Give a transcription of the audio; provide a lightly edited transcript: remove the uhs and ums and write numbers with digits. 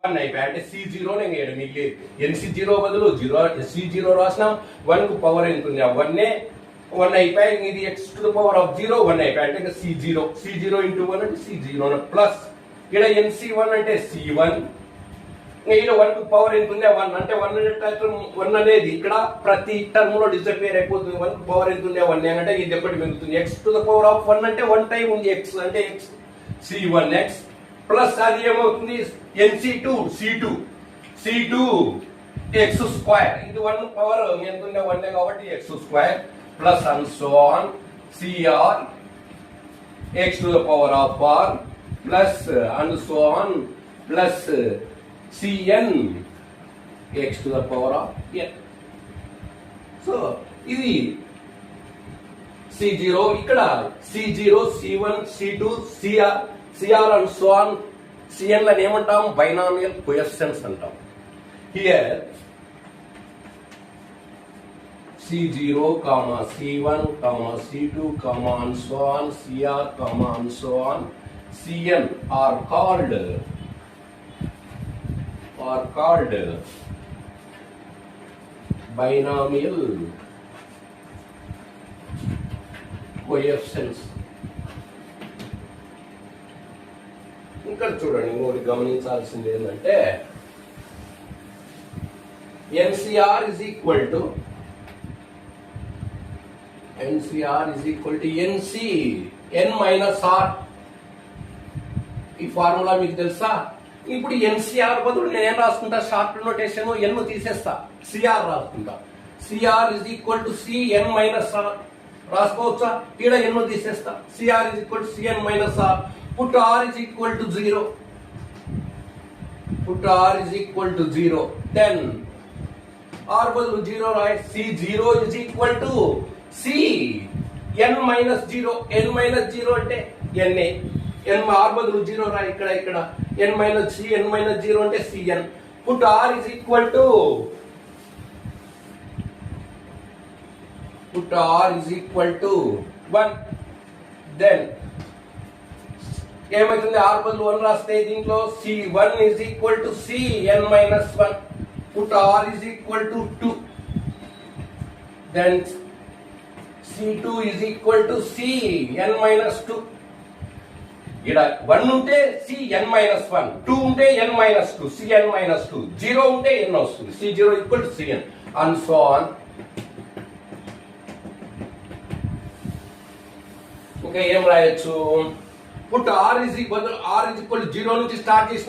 1 అయిపోయి అంటే C0 నేను మిగిలి NC0 బదులు 0 C0 రాసినాం 1 కు పవర్ ఎంత ఉంది 1 అయిపోయి ఇది x⁻0 1 అయిపోయి అంటే C0 ఇంటూ 1 అంటే C0 ప్లస్ ఇక్కడ NC1 అంటే C1 ఇక్కడ 1 కు పవర్ ఎంత ఉంది 1 అంటే 1 అనేది ఇక్కడ ప్రతి టర్మ్ లో డిసపియర్ అయిపోతుంది 1 కు పవర్ ఎంత ఉంది 1 అంటే ఇది ఒకటి మిగులుతుంది x⁻1 అంటే 1 టైం ఉంది x అంటే x C1x ప్లస్ అది ఏమవుతుంది NC2 C2 x² ఇది 1 పవర్ ఎంత ఉంది 1 కాబట్టి x² plus and so on CR x⁻r plus and so on plus CN x⁻n so ఇది C0 ఇక్కడ C0 C1 C2 CR and so on CN లను ఏమంటాం బైనామియల్ కోఎఫిషియెంట్స్ అంటాం here C0, C1, C2, and so on, CR, and so on, CN are called binomial coefficients. ఇక్కడ చూడండి ఇంకోటి గమనించాల్సింది ఏంటంటే NCR is equal to NC n minus R. ఈ formula మీకు తెలుసా? ఇప్పుడు NCR బదులు నేను ఏం రాసుకుంటా షార్ట్ నోటేషన్ n తీసేస్తా CR రాసుకుంటా. CR is equal to CN minus R రాసుకోవచ్చా? ఇక్కడ n తీసేస్తా. CR is equal to CN minus R. Put R is equal to 0. Then R బదులు 0 రాయి. C0 is equal to n minus 0 అంటే NA n R బదులు 0 రాయి ఇక్కడ n minus 0 అంటే CN. Put R is equal to 1. Then ఏమైతుంది R బదులు 1 రాస్తే దీంట్లో C1 is equal to CN minus 1. Put R is equal to 2. Then C2 is equal to CN minus 2. ఇక్కడ 1 ఉంటే CN minus 1, 2 ఉంటే N minus 2, CN minus 2, 0 ఉంటే N వస్తుంది. C0 equal to CN and so on. Okay ఏం రాయొచ్చు? Put R is equal to 0 నుంచి start చేసిన